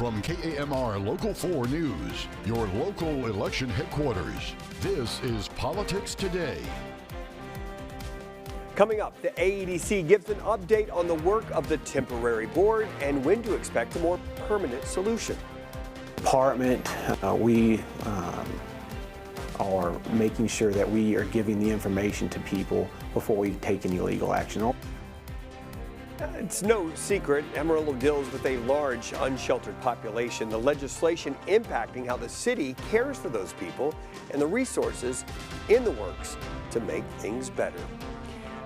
from KAMR Local 4 News, your local election headquarters. This is Politics Today. Coming up, the AEDC gives an update on the work of the temporary board and when to expect a more permanent solution. Department, we are making sure that we are giving the information to people before we take any legal action. It's no secret Amarillo deals with a large unsheltered population. The legislation impacting how the city cares for those people and the resources in the works to make things better.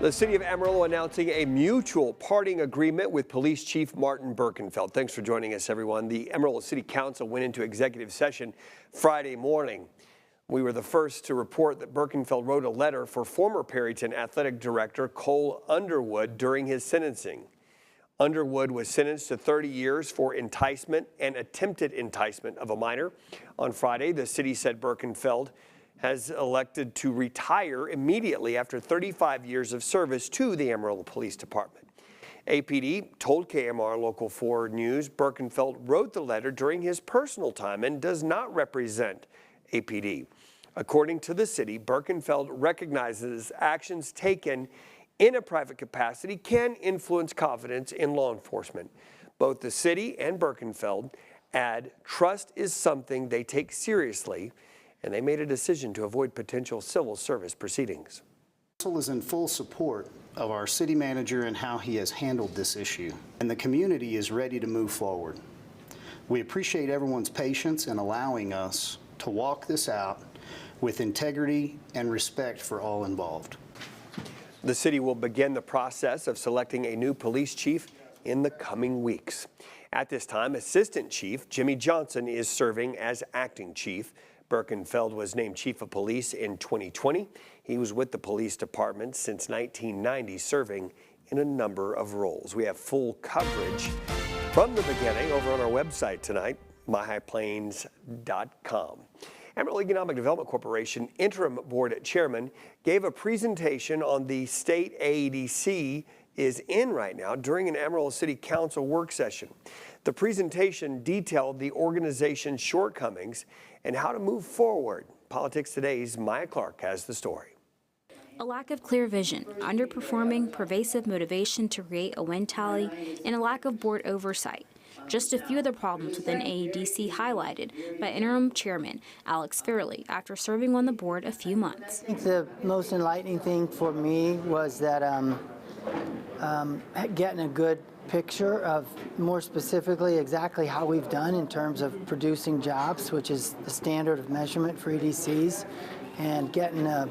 The city of Amarillo announcing a mutual parting agreement with Police Chief Martin Birkenfeld. Thanks for joining us, everyone. The Amarillo City Council went into executive session Friday morning. We were the first to report that Birkenfeld wrote a letter for former Perryton Athletic Director Cole Underwood during his sentencing. Underwood was sentenced to 30 years for enticement and attempted enticement of a minor. On Friday, the city said Birkenfeld has elected to retire immediately after 35 years of service to the Amarillo Police Department. APD told KMR Local 4 News Birkenfeld wrote the letter during his personal time and does not represent APD. According to the city, Birkenfeld recognizes actions taken in a private capacity can influence confidence in law enforcement. Both the city and Birkenfeld add trust is something they take seriously, and they made a decision to avoid potential civil service proceedings. Council is in full support of our city manager and how he has handled this issue, and the community is ready to move forward. We appreciate everyone's patience in allowing us to walk this out with integrity and respect for all involved. The city will begin the process of selecting a new police chief in the coming weeks. At this time, Assistant Chief Jimmy Johnson is serving as acting chief. Birkenfeld was named chief of police in 2020. He was with the police department since 1990, serving in a number of roles. We have full coverage from the beginning over on our website tonight, myhighplains.com. Amarillo Economic Development Corporation interim board chairman gave a presentation on the state AEDC is in right now during an Amarillo City Council work session. The presentation detailed the organization's shortcomings and how to move forward. Politics Today's Maya Clark has the story. A lack of clear vision, underperforming, pervasive motivation to create a win tally, and a lack of board oversight. Just a few of the problems within AEDC highlighted by interim chairman Alex Fairley after serving on the board a few months. I think the most enlightening thing for me was that getting a good picture of more specifically exactly how we've done in terms of producing jobs, which is the standard of measurement for EDCs, and getting a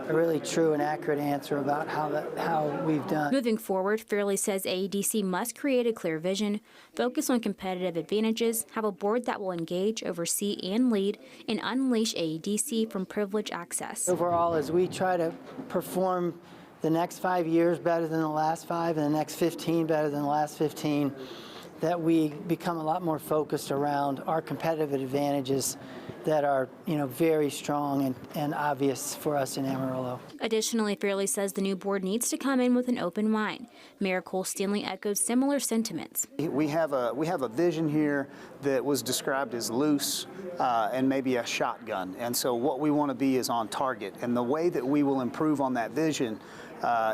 really true and accurate answer about how we've done. Moving forward, Fairley says AEDC must create a clear vision, focus on competitive advantages, have a board that will engage, oversee, and lead, and unleash AEDC from privilege access. Overall, as we try to perform the next 5 years better than the last 5 and the next 15 better than the last 15, that we become a lot more focused around our competitive advantages that are, very strong and obvious for us in Amarillo. Additionally, Fairley says the new board needs to come in with an open mind. Mayor Cole Stanley echoed similar sentiments. We have a vision here that was described as loose and maybe a shotgun. And so what we want to be is on target. And the way that we will improve on that vision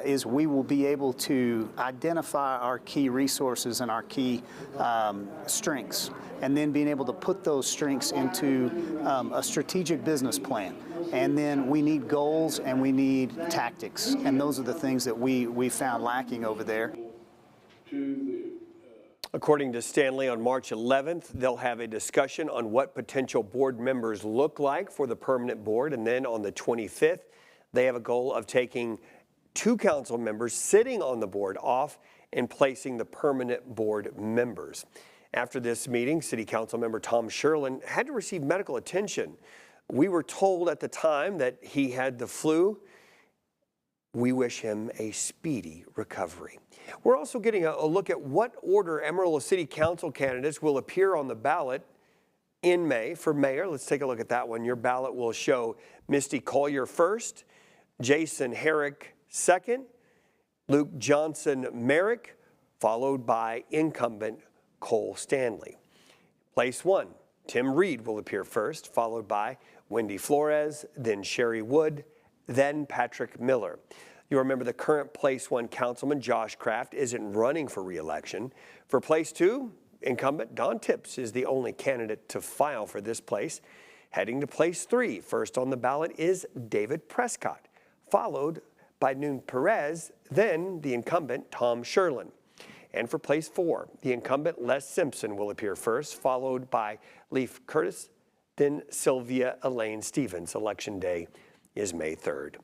is we will be able to identify our key resources and our key strengths, and then being able to put those strengths into a strategic business plan. And then we need goals and we need tactics, and those are the things that we found lacking over there. According to Stanley, on March 11th, they'll have a discussion on what potential board members look like for the permanent board, and then on the 25th, they have a goal of taking 2 council members sitting on the board off and placing the permanent board members. After this meeting, City Council member Tom Sherlin had to receive medical attention. We were told at the time that he had the flu. We wish him a speedy recovery. We're also getting a look at what order Amarillo City Council candidates will appear on the ballot in May for mayor. Let's take a look at that one. Your ballot will show Misty Collier first, Jason Herrick second, Luke Johnson Merrick, followed by incumbent Cole Stanley. Place 1, Tim Reed will appear first, followed by Wendy Flores, then Sherry Wood, then Patrick Miller. You'll remember the current Place 1 councilman, Josh Kraft, isn't running for re-election. For Place 2, incumbent Don Tipps is the only candidate to file for this place. Heading to Place 3, first on the ballot is David Prescott, followed by Noon Perez, then the incumbent Tom Sherlin. And for Place 4, the incumbent Les Simpson will appear first, followed by Leif Curtis, then Sylvia Elaine Stevens. Election day is May 3rd.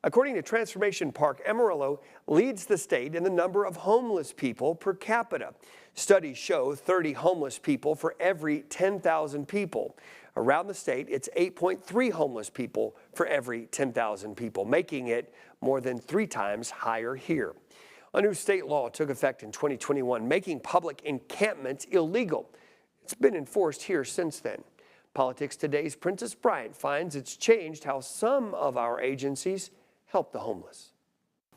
According to Transformation Park, Amarillo leads the state in the number of homeless people per capita. Studies show 30 homeless people for every 10,000 people. Around the state, it's 8.3 homeless people for every 10,000 people, making it more than 3 times higher here. A new state law took effect in 2021, making public encampments illegal. It's been enforced here since then. Politics Today's Princess Bryant finds it's changed how some of our agencies help the homeless.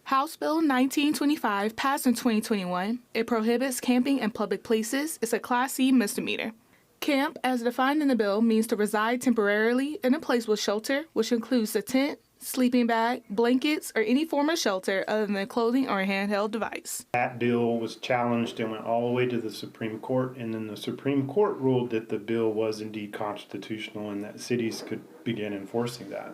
House Bill 1925 passed in 2021. It prohibits camping in public places. It's a Class C misdemeanor. Camp, as defined in the bill, means to reside temporarily in a place with shelter, which includes a tent, sleeping bag, blankets, or any form of shelter other than clothing or a handheld device. That bill was challenged and went all the way to the Supreme Court, and then the Supreme Court ruled that the bill was indeed constitutional and that cities could begin enforcing that.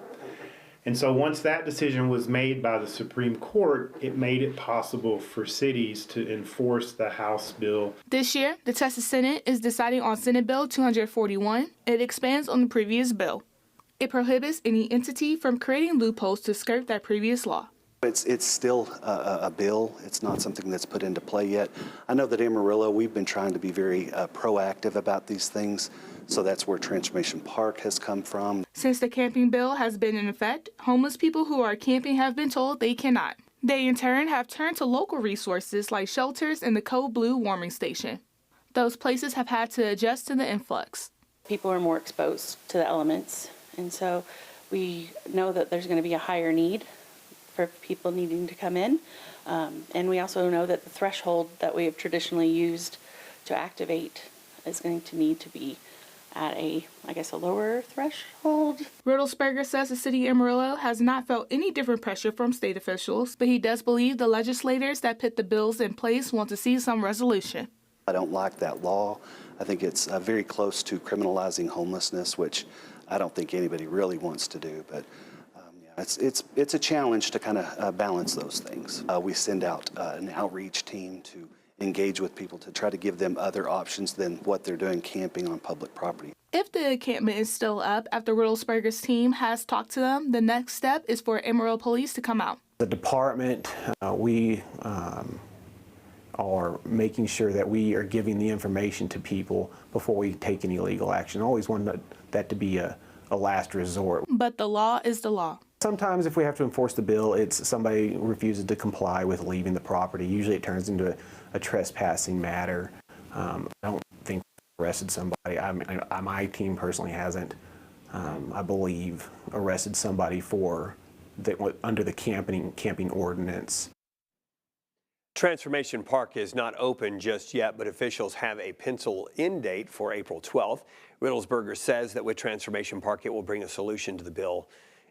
And so once that decision was made by the Supreme Court, it made it possible for cities to enforce the House bill. This year, the Texas Senate is deciding on Senate Bill 241. It expands on the previous bill. It prohibits any entity from creating loopholes to skirt that previous law. It's still a bill. It's not something that's put into play yet. I know that Amarillo, we've been trying to be very proactive about these things, so that's where Transformation Park has come from. Since the camping bill has been in effect, homeless people who are camping have been told they cannot. They in turn have turned to local resources like shelters and the Code Blue warming station. Those places have had to adjust to the influx. People are more exposed to the elements, and so we know that there's going to be a higher need for people needing to come in. And we also know that the threshold that we have traditionally used to activate is going to need to be at a lower threshold. Riddlesberger says the city of Amarillo has not felt any different pressure from state officials, but he does believe the legislators that put the bills in place want to see some resolution. I don't like that law. I think it's very close to criminalizing homelessness, which I don't think anybody really wants to do, but it's a challenge to kind of balance those things. We send out an outreach team to engage with people to try to give them other options than what they're doing camping on public property. If the encampment is still up after Riddlesberger's team has talked to them, the next step is for Amarillo Police to come out. The department, we are making sure that we are giving the information to people before we take any legal action. Always want that to be a last resort. But the law is the law. Sometimes if we have to enforce the bill, it's somebody refuses to comply with leaving the property. Usually it turns into a trespassing matter. I don't think we arrested somebody. My team personally hasn't, I believe, arrested somebody for under the camping ordinance. Transformation Park is not open just yet, but officials have a pencil-in date for April 12th. Riddlesberger says that with Transformation Park, it will bring a solution to the bill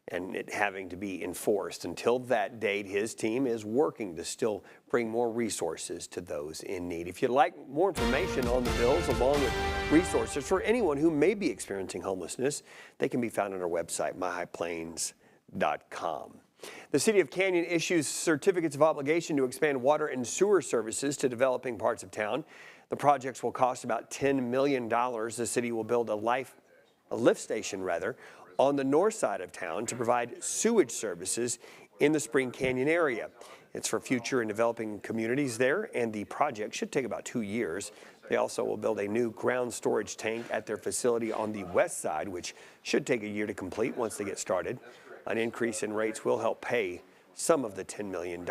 and it having to be enforced. Until that date, his team is working to still bring more resources to those in need. If you'd like more information on the bills along with resources for anyone who may be experiencing homelessness, they can be found on our website, myhighplains.com. The City of Canyon issues certificates of obligation to expand water and sewer services to developing parts of town. The projects will cost about $10 million. The city will build a lift station on the north side of town to provide sewage services in the Spring Canyon area. It's for future and developing communities there, and the project should take about 2 years. They also will build a new ground storage tank at their facility on the west side, which should take a year to complete once they get started. An increase in rates will help pay some of the $10 million.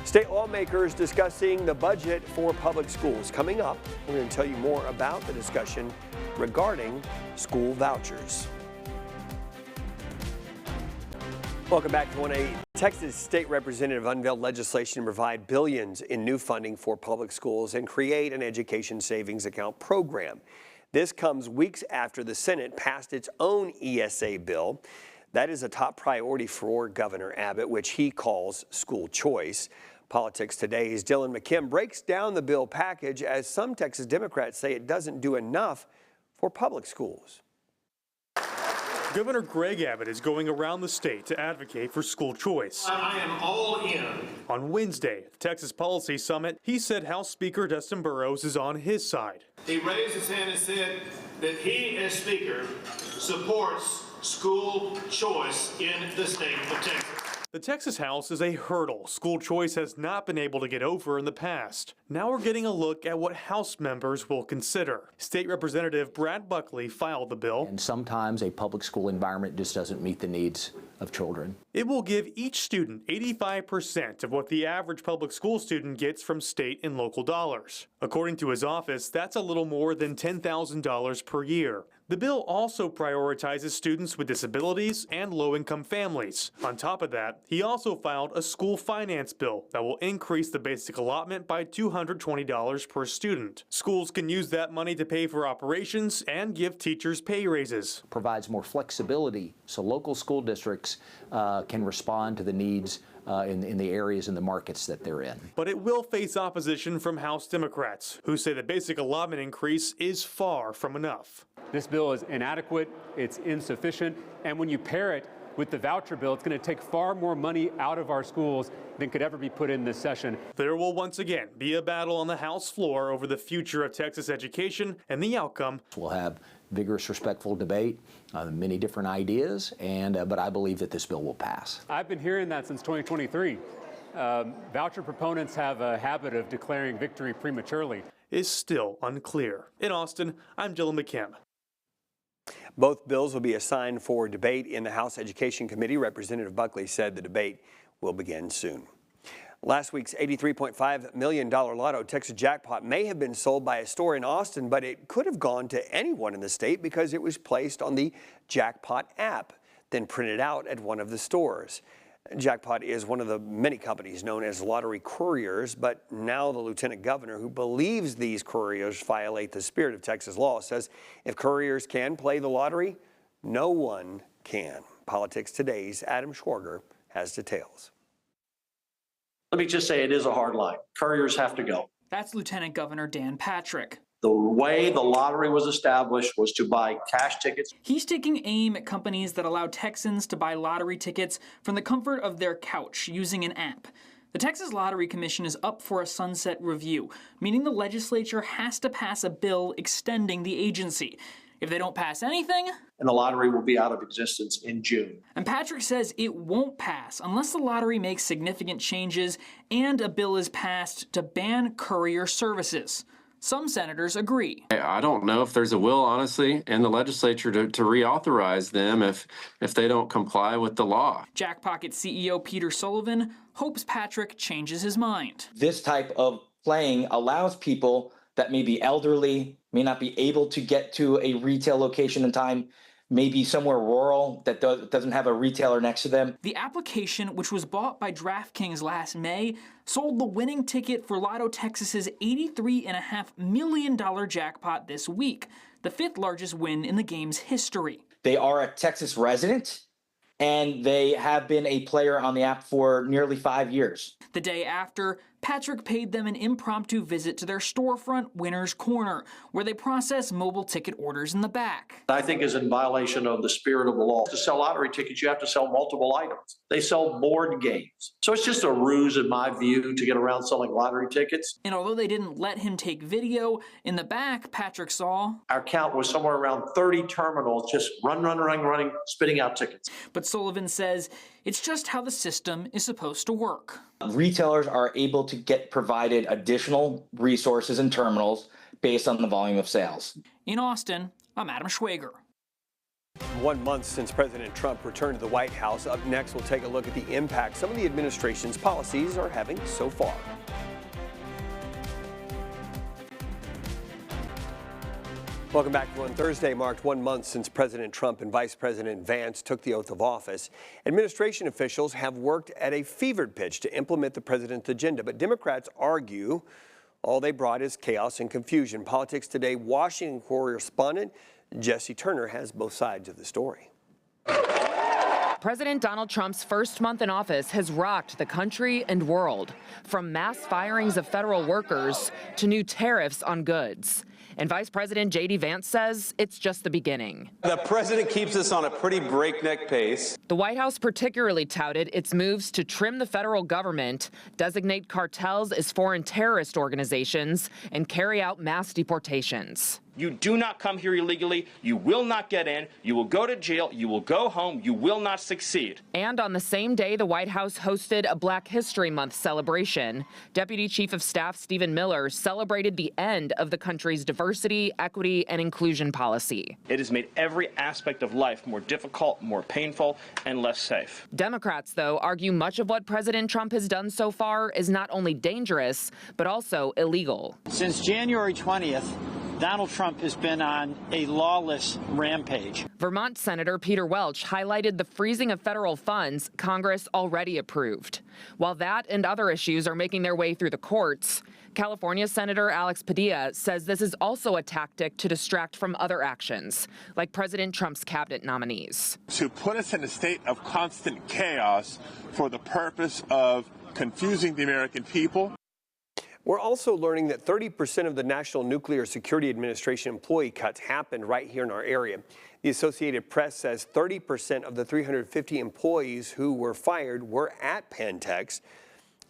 State lawmakers discussing the budget for public schools. Coming up, we're going to tell you more about the discussion regarding school vouchers. Welcome back. When a Texas state representative unveiled legislation to provide billions in new funding for public schools and create an education savings account program. This comes weeks after the Senate passed its own ESA bill. That is a top priority for Governor Abbott, which he calls school choice. Politics Today's Dylan McKim breaks down the bill package as some Texas Democrats say it doesn't do enough for public schools. Governor Greg Abbott is going around the state to advocate for school choice. I am all in. On Wednesday, at the Texas Policy Summit, he said House Speaker Dustin Burrows is on his side. He raised his hand and said that he, as Speaker, supports school choice in the state of Texas. The Texas House is a hurdle school choice has not been able to get over in the past. Now we're getting a look at what House members will consider. State Representative Brad Buckley filed the bill. And sometimes a public school environment just doesn't meet the needs of children. It will give each student 85% of what the average public school student gets from state and local dollars. According to his office, that's a little more than $10,000 per year. The bill also prioritizes students with disabilities and low-income families. On top of that, he also filed a school finance bill that will increase the basic allotment by $220 per student. Schools can use that money to pay for operations and give teachers pay raises. Provides more flexibility so local school districts can respond to the needs in the areas and the markets that they're in. But it will face opposition from House Democrats, who say the basic allotment increase is far from enough. This bill is inadequate, it's insufficient, and when you pair it with the voucher bill, it's going to take far more money out of our schools than could ever be put in this session. There will once again be a battle on the House floor over the future of Texas education, and the outcome. We'll have vigorous, respectful debate, many different ideas, but I believe that this bill will pass. I've been hearing that since 2023. Voucher proponents have a habit of declaring victory prematurely. Is still unclear. In Austin, I'm Dylan McKim. Both bills will be assigned for debate in the House Education Committee. Representative Buckley said the debate will begin soon. Last week's $83.5 million Lotto Texas jackpot may have been sold by a store in Austin, but it could have gone to anyone in the state because it was placed on the Jackpot app, then printed out at one of the stores. Jackpot is one of the many companies known as lottery couriers, but now the lieutenant governor, who believes these couriers violate the spirit of Texas law, says if couriers can play the lottery, no one can. Politics Today's Adam Schwarger has details. Let me just say it is a hard line. Couriers have to go. That's Lieutenant Governor Dan Patrick. The way the lottery was established was to buy cash tickets. He's taking aim at companies that allow Texans to buy lottery tickets from the comfort of their couch using an app. The Texas Lottery Commission is up for a sunset review, meaning the legislature has to pass a bill extending the agency. If they don't pass anything, and the lottery will be out of existence in June. And Patrick says it won't pass unless the lottery makes significant changes and a bill is passed to ban courier services. Some senators agree. I don't know if there's a will, honestly, in the legislature to reauthorize them if they don't comply with the law. Jackpocket CEO Peter Sullivan hopes Patrick changes his mind. This type of playing allows people that may be elderly, may not be able to get to a retail location in time, maybe somewhere rural that doesn't have a retailer next to them. The application, which was bought by DraftKings last May, sold the winning ticket for Lotto Texas's $83.5 million jackpot this week, the fifth largest win in the game's history. They are a Texas resident, and they have been a player on the app for nearly 5 years. The day after, Patrick paid them an impromptu visit to their storefront Winner's Corner, where they process mobile ticket orders in the back. I think is in violation of the spirit of the law. To sell lottery tickets, you have to sell multiple items. They sell board games. So it's just a ruse, in my view, to get around selling lottery tickets. And although they didn't let him take video, in the back, Patrick saw our count was somewhere around 30 terminals just running, spitting out tickets. But Sullivan says it's just how the system is supposed to work. Retailers are able to get provided additional resources and terminals based on the volume of sales. In Austin, I'm Adam Schwager. 1 month since President Trump returned to the White House. Up next, we'll take a look at the impact some of the administration's policies are having so far. Welcome back, everyone. Thursday marked 1 month since President Trump and Vice President Vance took the oath of office. Administration officials have worked at a fevered pitch to implement the president's agenda, but Democrats argue All they brought is chaos and confusion. Politics Today Washington correspondent Jesse Turner has both sides of the story. President Donald Trump's first month in office has rocked the country and world, from mass firings of federal workers to new tariffs on goods. And Vice President J.D. Vance says it's just the beginning. The president keeps us on a pretty breakneck pace. The White House particularly touted its moves to trim the federal government, designate cartels as foreign terrorist organizations, and carry out mass deportations. You do not come here illegally. You will not get in. You will go to jail. You will go home. You will not succeed. And on the same day, the White House hosted a Black History Month celebration. Deputy Chief of Staff Stephen Miller celebrated the end of the country's diversity, equity, and inclusion policy. It has made every aspect of life more difficult, more painful, and less safe. Democrats, though, argue much of what President Trump has done so far is not only dangerous, but also illegal. Since January 20th, Donald Trump has been on a lawless rampage. Vermont Senator Peter Welch highlighted the freezing of federal funds Congress already approved. While that and other issues are making their way through the courts, California Senator Alex Padilla says this is also a tactic to distract from other actions, like President Trump's cabinet nominees. To put us in a state of constant chaos for the purpose of confusing the American people. We're also learning that 30% of the National Nuclear Security Administration employee cuts happened right here in our area. The Associated Press says 30% of the 350 employees who were fired were at Pantex.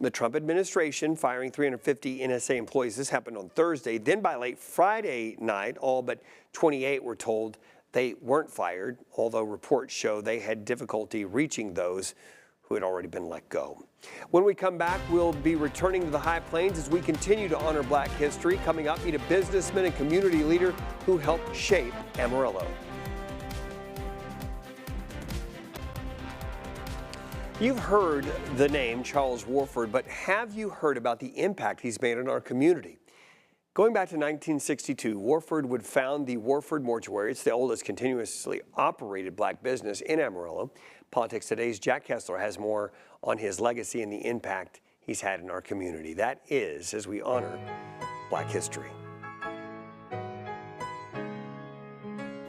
The Trump administration firing 350 NSA employees. This happened on Thursday. Then by late Friday night, all but 28 were told they weren't fired, although reports show they had difficulty reaching those who had already been let go. When we come back, we'll be returning to the High Plains as we continue to honor Black history. Coming up, meet a businessman and community leader who helped shape Amarillo. You've heard the name Charles Warford, but have you heard about the impact he's made on our community? Going back to 1962, Warford would found the Warford Mortuary. It's the oldest continuously operated Black business in Amarillo. Politics Today's Jack Kessler has more on his legacy and the impact he's had in our community. That is as we honor Black history.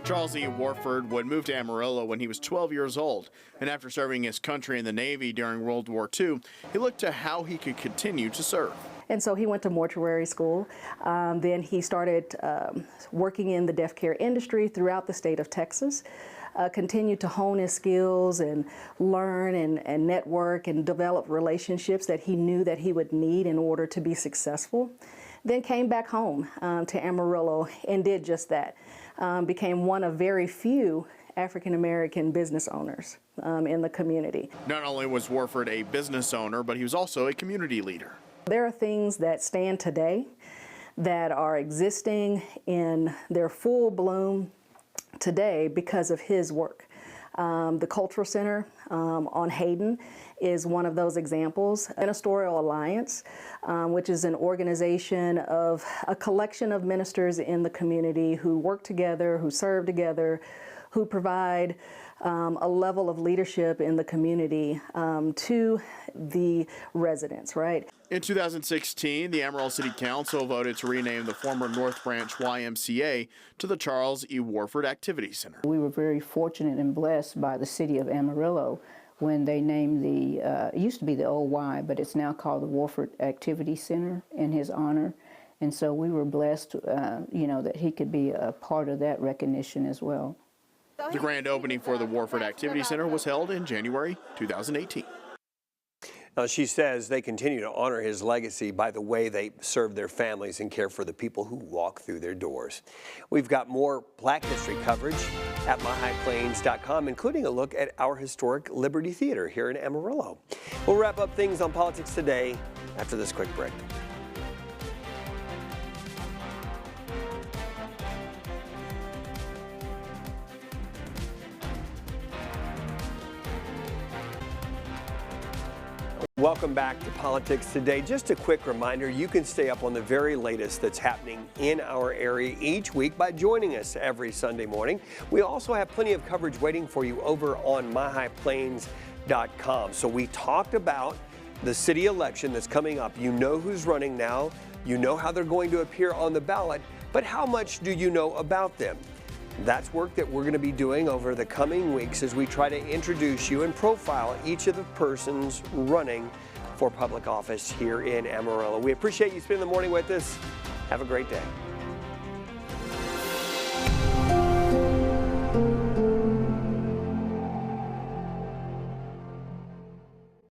Charles E. Warford would move to Amarillo when he was 12 years old, and after serving his country in the Navy during World War II, he looked to how he could continue to serve. And so he went to mortuary school. Then he started working in the death care industry throughout the state of Texas. Continued to hone his skills and learn and network and develop relationships that he knew that he would need in order to be successful. Then came back home to Amarillo and did just that. Became one of very few African-American business owners in the community. Not only was Warford a business owner, but he was also a community leader. There are things that stand today that are existing in their full bloom today because of his work. The Cultural Center on Hayden is one of those examples. Ministerial Alliance, which is an organization of a collection of ministers in the community who work together, who serve together, who provide a level of leadership in the community to the residents, right? In 2016, the Amarillo City Council voted to rename the former North Branch YMCA to the Charles E. Warford Activity Center. We were very fortunate and blessed by the city of Amarillo when they named it used to be the old Y, but it's now called the Warford Activity Center in his honor. And so we were blessed, that he could be a part of that recognition as well. The grand opening for the Warford Activity Center was held in January 2018. Now, she says they continue to honor his legacy by the way they serve their families and care for the people who walk through their doors. We've got more Black history coverage at myhighplains.com, including a look at our historic Liberty Theater here in Amarillo. We'll wrap up things on Politics Today after this quick break. Welcome back to Politics Today. Just a quick reminder, you can stay up on the very latest that's happening in our area each week by joining us every Sunday morning. We also have plenty of coverage waiting for you over on myhighplains.com. So we talked about the city election that's coming up. You know who's running now. You know how they're going to appear on the ballot, but how much do you know about them? That's work that we're going to be doing over the coming weeks as we try to introduce you and profile each of the persons running for public office here in Amarillo. We appreciate you spending the morning with us. Have a great day.